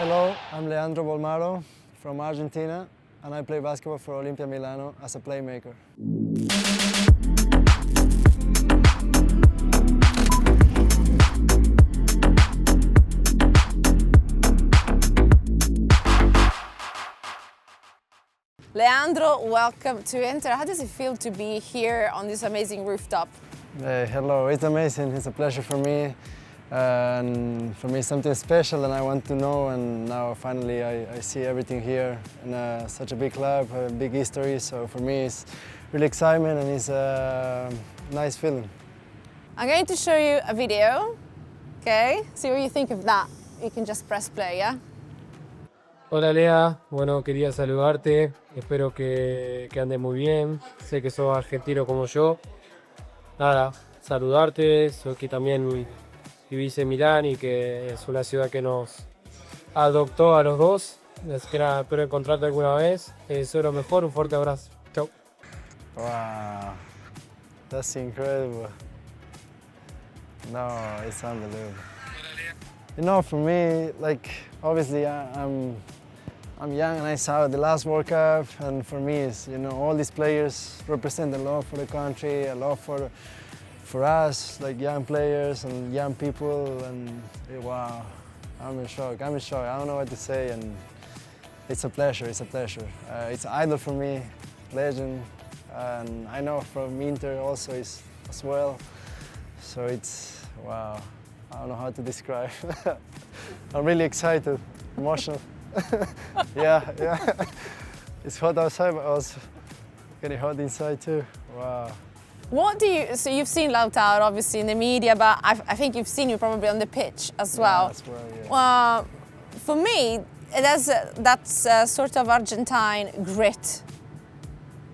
Hello, I'm Leandro Bolmaro from Argentina, and I play basketball for Olimpia Milano as a playmaker. Leandro, welcome to Inter. How does it feel to be here on this amazing rooftop? Hello, it's amazing. It's a pleasure for me. And for me, it's something special and I want to know, and now finally I see everything here in such a big club, a big history, so for me it's really excitement and it's a nice feeling. I'm going to show you a video, okay? See what you think of that. You can just press play, yeah? Hola Lea, bueno, quería saludarte, espero que andes muy bien, sé que sos argentino como yo. Nada, saludarte, sé que también vivís en Milán y que es una ciudad que nos adoptó a los dos. Así que nada, espero encontrarte alguna vez. Deseo lo mejor, un fuerte abrazo. Chau. Wow, that's incredible. No, it's unbelievable. You know, for me, like, obviously I'm young and I saw the last World Cup, and for me, it's, you know, all these players represent a lot for the country, a lot for us, like young players and young people, and wow, I'm in shock. I don't know what to say, and it's a pleasure. It's an idol for me, legend, and I know from Inter also is as well. So it's wow. I don't know how to describe. I'm really excited, emotional. yeah. It's hot outside, but also getting hot inside too. Wow. So you've seen Lautaro obviously in the media, but I think you've seen you probably on the pitch as well. As well, yeah. For me, that's sort of Argentine grit.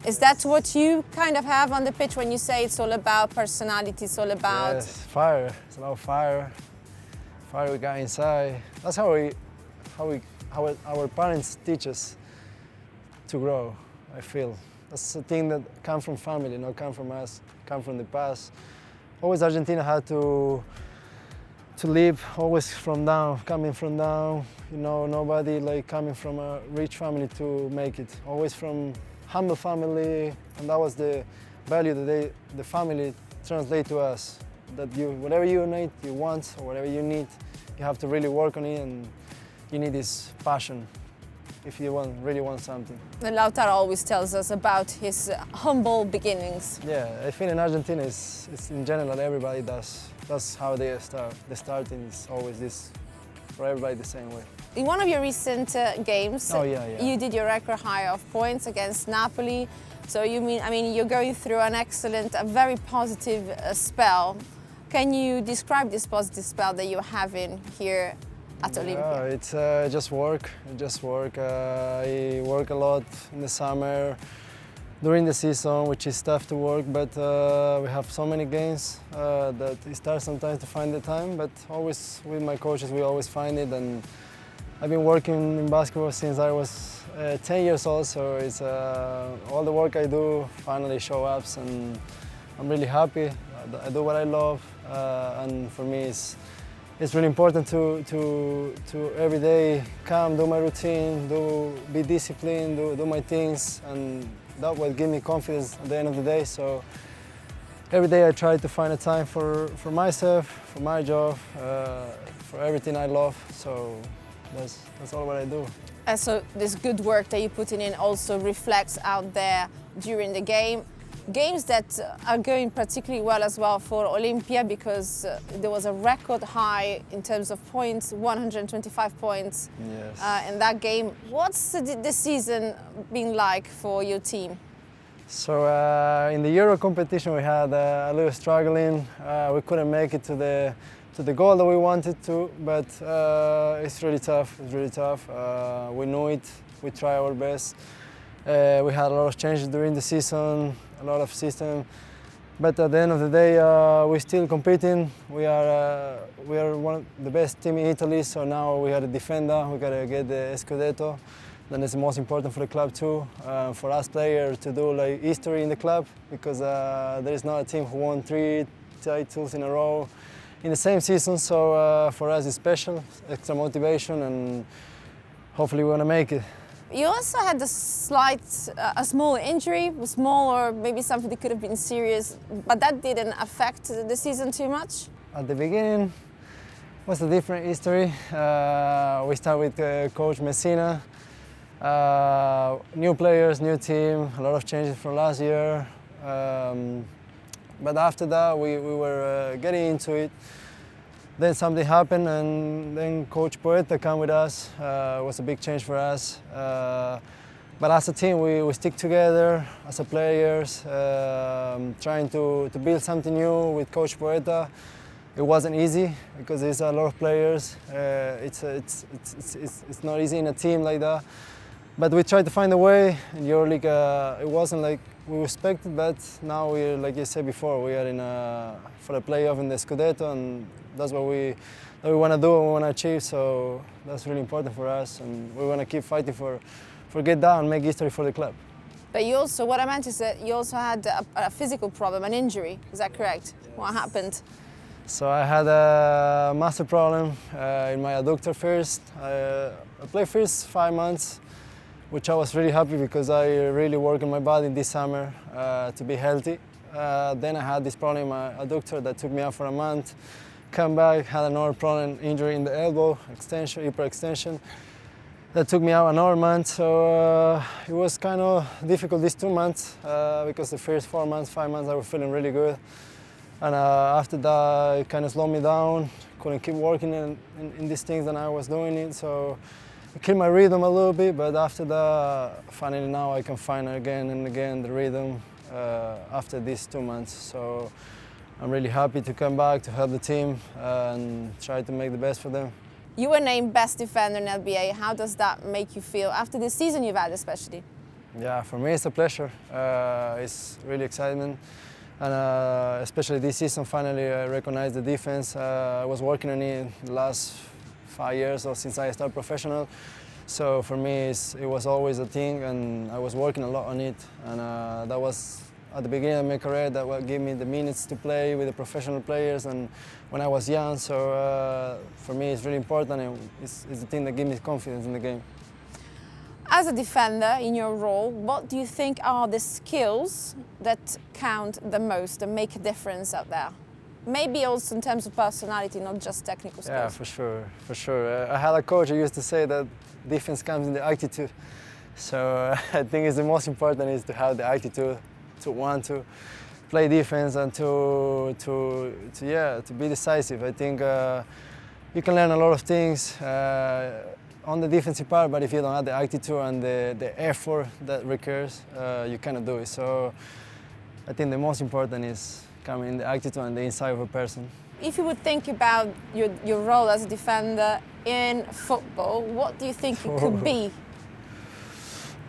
Is that what you kind of have on the pitch when you say it's all about personality, it's all about... Yes, fire. It's about fire. Fire we got inside. That's how our parents teach us to grow, I feel. That's a thing that comes from family, not come from us, come from the past. Always Argentina had to live always from down, coming from down. You know, nobody like coming from a rich family to make it. Always from humble family, and that was the value that the family translate to us. That whatever you need, you want, or whatever you need, you have to really work on it, and you need this passion if you really want something. And Lautaro always tells us about his humble beginnings. Yeah, I think in Argentina, it's in general everybody does. That's how they start. The starting is always this, for everybody the same way. In one of your recent games, you did your record high of points against Napoli. So you're going through an excellent, a very positive spell. Can you describe this positive spell that you're having here at Olympia? It's just work. I work a lot in the summer, during the season, which is tough to work, but we have so many games that it's hard sometimes to find the time, but always with my coaches we always find it, and I've been working in basketball since I was 10 years old, so it's all the work I do finally shows up, and I'm really happy. I do what I love, and for me it's really important to every day come, do my routine, be disciplined, do my things, and that will give me confidence at the end of the day. So every day I try to find a time for myself, for my job, for everything I love. So that's all what I do. And so this good work that you're putting in also reflects out there during the game. Games that are going particularly well as well for Olimpia, because there was a record high in terms of points, 125 points in that game. What's the season been like for your team? So in the Euro competition we had a little struggling. We couldn't make it to the goal that we wanted to, but it's really tough. We knew it. We tried our best. We had a lot of changes during the season, a lot of system, but at the end of the day, we're still competing. We are one of the best team in Italy, so now we got to defend that. We got to get the Scudetto. Then it's the most important for the club too, for us players to do like history in the club, because there is not a team who won 3 titles in a row in the same season. So for us it's special, extra motivation, and hopefully we're gonna make it. You also had a small injury, small or maybe something that could have been serious, but that didn't affect the season too much? At the beginning, was a different history. We start with Coach Messina. New players, new team, a lot of changes from last year. But after that, we were getting into it. Then something happened, and then Coach Poeta came with us. It was a big change for us. But as a team, we stick together as a players, trying to build something new with Coach Poeta. It wasn't easy because there's a lot of players. It's not easy in a team like that. But we tried to find a way. In EuroLeague, it wasn't like we expected, but now we're, like you said before, we are in for a playoff in the Scudetto, and that's what we want to do and we want to achieve. So that's really important for us, and we want to keep fighting for get down and make history for the club. But you also, what I meant is that you also had a physical problem, an injury. Is that correct? Yes. What happened? So I had a massive problem in my adductor first. I played first 5 months, which I was really happy because I really worked on my body this summer to be healthy. Then I had this problem in my adductor that took me out for a month. Come back, had another problem, injury in the elbow, extension, hyperextension. That took me out another month, so it was kind of difficult these 2 months because the first 4 months, 5 months I was feeling really good. And after that, it kind of slowed me down. Couldn't keep working in these things that I was doing it, so it killed my rhythm a little bit. But after that, finally now I can find again and again the rhythm after these 2 months. So I'm really happy to come back to help the team and try to make the best for them. You were named best defender in LBA. How does that make you feel after this season you've had, especially? Yeah, for me it's a pleasure. It's really exciting. And especially this season, finally I recognized the defense. I was working on it the last 5 years or since I started professional. So for me, it was always a thing, and I was working a lot on it. And that was at the beginning of my career that what gave me the minutes to play with the professional players and when I was young. So for me, it's really important, and it's the thing that gives me confidence in the game. As a defender in your role, what do you think are the skills that count the most and make a difference out there? Maybe also in terms of personality, not just technical skills. Yeah, for sure, for sure. I had a coach who used to say that defense comes in the attitude. So I think it's the most important is to have the attitude, to want to play defense and to be decisive. I think you can learn a lot of things on the defensive part, but if you don't have the attitude and the effort that requires, you cannot do it. So I think the most important is coming in the attitude and the inside of a person. If you would think about your role as a defender in football, what do you think it could be?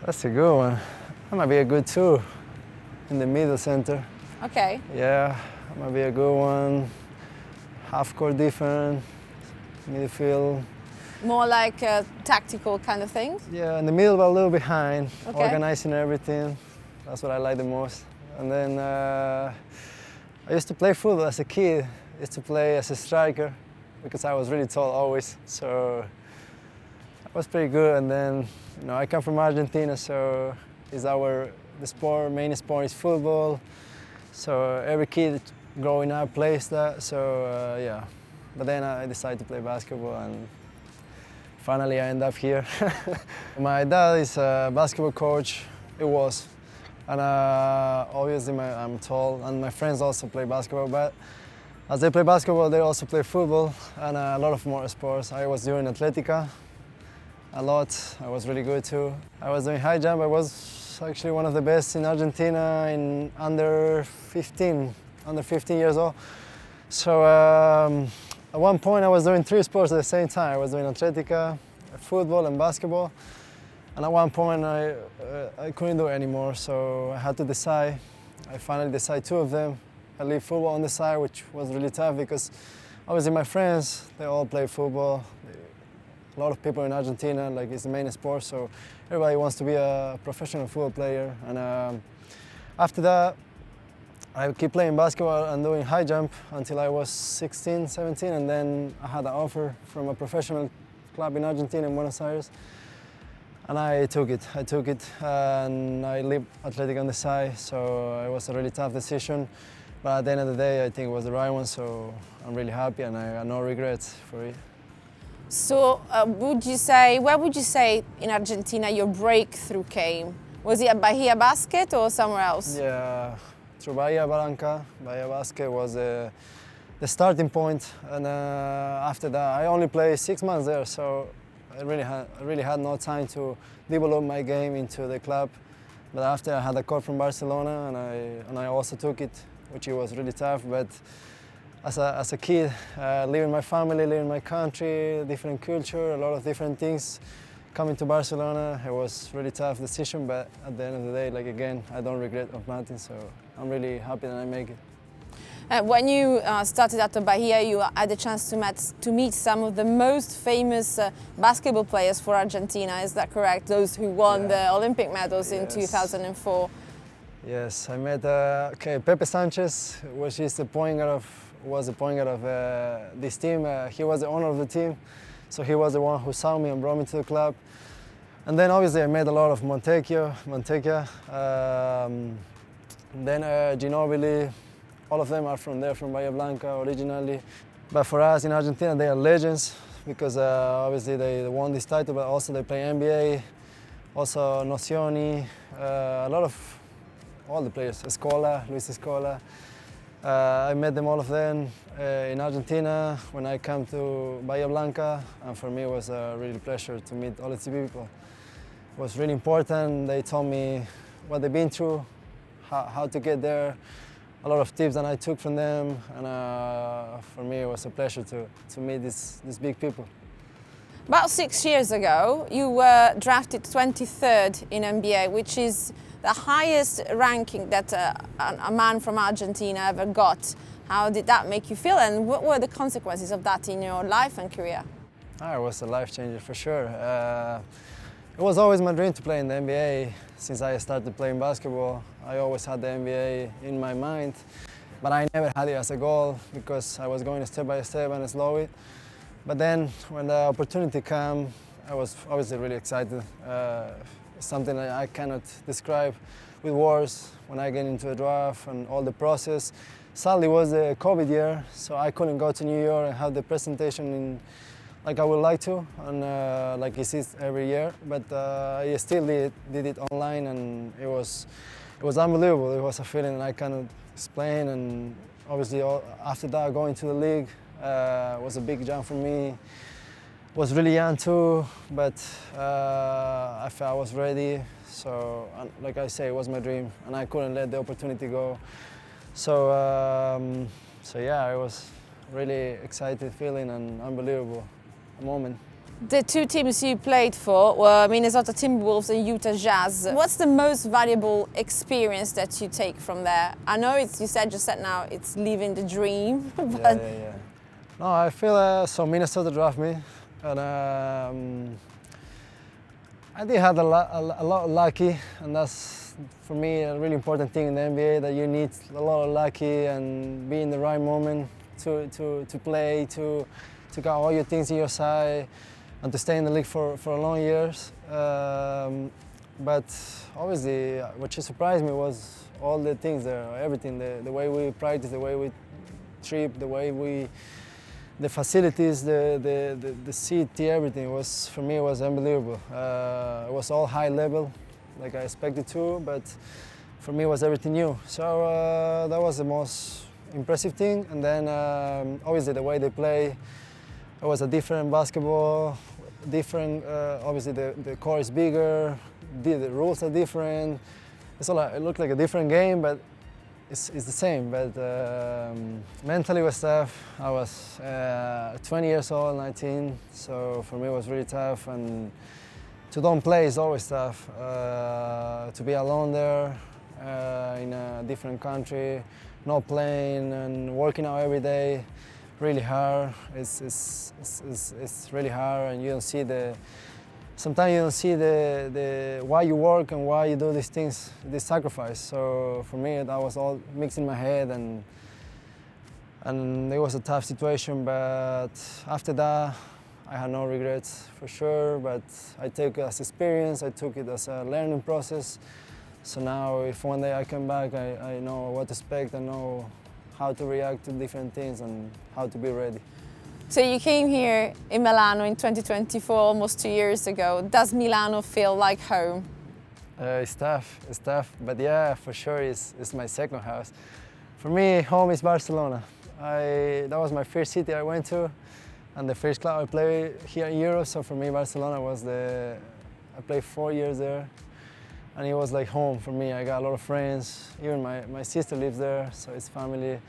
That's a good one. I might be a good 2 in the middle center. Okay. Yeah, I might be a good one. Half-court defense, midfield. More like a tactical kind of thing? Yeah, in the middle, but a little behind, okay. Organizing everything. That's what I like the most. And then I used to play football as a kid. I used to play as a striker because I was really tall always. So I was pretty good. And then, I come from Argentina, so main sport is football. So every kid growing up plays that. So yeah, but then I decided to play basketball, and finally I end up here. My dad is a basketball coach. It was. And obviously I'm tall, and my friends also play basketball, but as they play basketball, they also play football and a lot of more sports. I was doing Atletica a lot. I was really good too. I was doing high jump. I was actually one of the best in Argentina in under 15 years old. So at one point I was doing 3 sports at the same time. I was doing Atletica, football and basketball. And at one point I couldn't do it anymore, so I had to decide. I finally decided 2 of them. I leave football on the side, which was really tough because obviously my friends, they all play football. A lot of people in Argentina, like it's the main sport, so everybody wants to be a professional football player. And after that, I keep playing basketball and doing high jump until I was 16, 17, and then I had an offer from a professional club in Argentina, in Buenos Aires. And I took it, and I leave Athletic on the side, so it was a really tough decision. But at the end of the day, I think it was the right one, so I'm really happy and I have no regrets for it. So where would you say in Argentina your breakthrough came? Was it at Bahia Basket or somewhere else? Yeah, through Bahia Blanca. Bahia Basket was the starting point, and after that, I only played 6 months there, so I really had no time to develop my game into the club. But after I had a call from Barcelona, and I also took it, which was really tough. But as a kid, leaving my family, leaving my country, different culture, a lot of different things, coming to Barcelona, it was really tough decision. But at the end of the day, like again, I don't regret of nothing. So I'm really happy that I make it. When you started at the Bahia, you had the chance to meet some of the most famous basketball players for Argentina. Is that correct? Those who won the Olympic medals in 2004. Yes, I met Pepe Sanchez, which is was the point guard of this team. He was the owner of the team, so he was the one who saw me and brought me to the club. And then obviously I met a lot of Montecchia, then Ginobili. All of them are from there, from Bahia Blanca originally. But for us in Argentina, they are legends because obviously they won this title, but also they play NBA. Also Nocioni, a lot of all the players, Luis Escola. I met them, all of them, in Argentina when I came to Bahia Blanca, and for me it was a really pleasure to meet all these people. It was really important. They told me what they've been through, how to get there. A lot of tips that I took from them, and for me it was a pleasure to meet these big people. About 6 years ago, you were drafted 23rd in NBA, which is the highest ranking that a man from Argentina ever got. How did that make you feel, and what were the consequences of that in your life and career? It was a life changer for sure. It was always my dream to play in the NBA. Since I started playing basketball, I always had the NBA in my mind, but I never had it as a goal because I was going step by step and slow it. But then when the opportunity came, I was obviously really excited. Something that I cannot describe with words when I get into the draft and all the process. Sadly, it was the COVID year, so I couldn't go to New York and have the presentation like I would like to, and like it is every year. But I still did it online, and it was unbelievable. It was a feeling I cannot explain, and obviously after that going to the league was a big jump for me. Was really young too, but I felt I was ready. So like I say, it was my dream, and I couldn't let the opportunity go. So yeah, it was really excited feeling and unbelievable moment. The two teams you played for were Minnesota Timberwolves and Utah Jazz. What's the most valuable experience that you take from there? I know you just said now it's living the dream. But yeah. No, I feel so Minnesota drafted me, and I did have a lot of lucky, and that's for me a really important thing in the NBA, that you need a lot of lucky and be in the right moment to play, to get all your things in your side, and to stay in the league for long years. But obviously, what surprised me was all the things there, everything, the way we practice, the way we trip, the facilities, the city, everything was, for me, it was unbelievable. It was all high level, like I expected to, but for me, it was everything new. So that was the most impressive thing. And then obviously the way they play, it was a different basketball, obviously the court is bigger, the rules are different. It looked like a different game, but it's the same. But mentally it was tough. I was 20 years old, 19, so for me it was really tough. And to don't play is always tough. To be alone there in a different country, not playing and working out every day, really hard. It's really hard, and you don't see sometimes you don't see the why you work and why you do these things, this sacrifice. So for me, that was all mixed in my head, and it was a tough situation. But after that, I had no regrets for sure, but I take it as experience, I took it as a learning process. So now if one day I come back, I know what to expect, I know how to react to different things and how to be ready. So you came here in Milano in 2024, almost 2 years ago. Does Milano feel like home? It's tough, but yeah, for sure it's my second house. For me, home is Barcelona. That was my first city I went to, and the first club I played here in Europe. So for me, Barcelona was I played 4 years there, and it was like home for me. I got a lot of friends. Even my sister lives there, so it's family.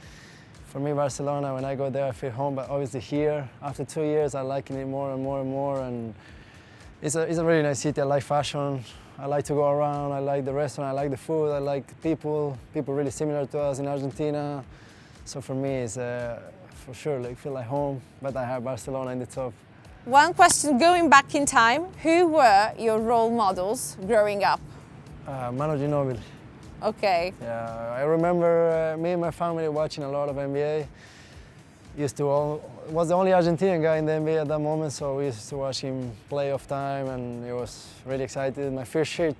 For me, Barcelona, when I go there, I feel home. But obviously here, after 2 years, I like it more and more and more. And it's a really nice city. I like fashion. I like to go around. I like the restaurant. I like the food. I like people. People really similar to us in Argentina. So for me, it's for sure feel like home. But I have Barcelona in the top. One question, going back in time, who were your role models growing up? Manu Ginóbili. Okay. Yeah, I remember me and my family watching a lot of NBA. Was the only Argentinian guy in the NBA at that moment, so we used to watch him play off time, and it was really excited. My first shirt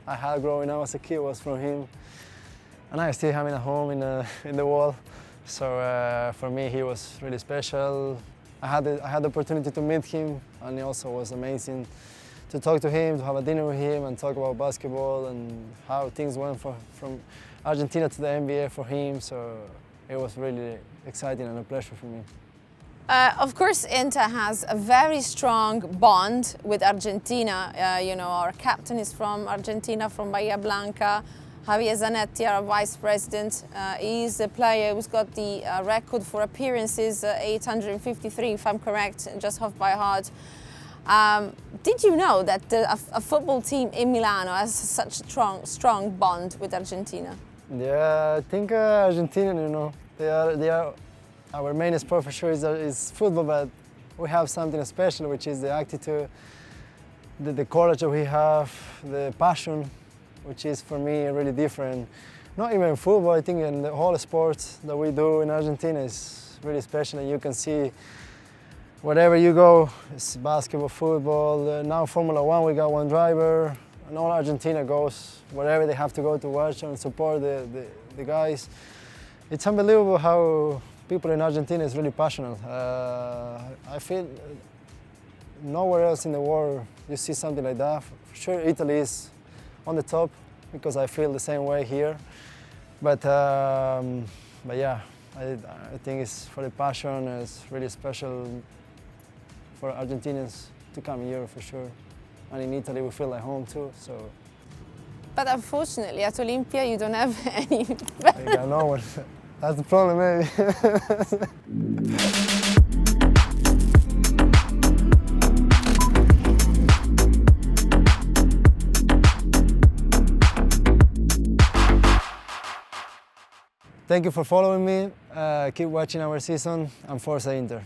I had growing up as a kid was from him, and I still have it at home in the wall. So for me, he was really special. I had the opportunity to meet him, and it also was amazing to talk to him, to have a dinner with him, and talk about basketball and how things went from Argentina to the NBA for him. So it was really exciting and a pleasure for me. Of course, Inter has a very strong bond with Argentina. Our captain is from Argentina, from Bahia Blanca. Javier Zanetti, our vice president, he's a player who's got the record for appearances, 853, if I'm correct, just off by heart. Did you know that a football team in Milano has such a strong bond with Argentina? Yeah, I think Argentina, they are our main sport for sure is football, but we have something special, which is the attitude, the courage that we have, the passion, which is for me really different. Not even football, I think in the whole sports that we do in Argentina is really special, and you can see wherever you go, it's basketball, football, now Formula 1, we got one driver, and all Argentina goes wherever they have to go to watch and support the guys. It's unbelievable how people in Argentina is really passionate. I feel nowhere else in the world you see something like that. For sure, Italy is on the top because I feel the same way here. But yeah, I think it's for the passion. It's really special for Argentinians to come here for sure. And in Italy we feel like home too. So. But unfortunately at Olimpia you don't have any. I got no one. That's the problem, maybe. Thank you for following me. Keep watching our season and Forza Inter.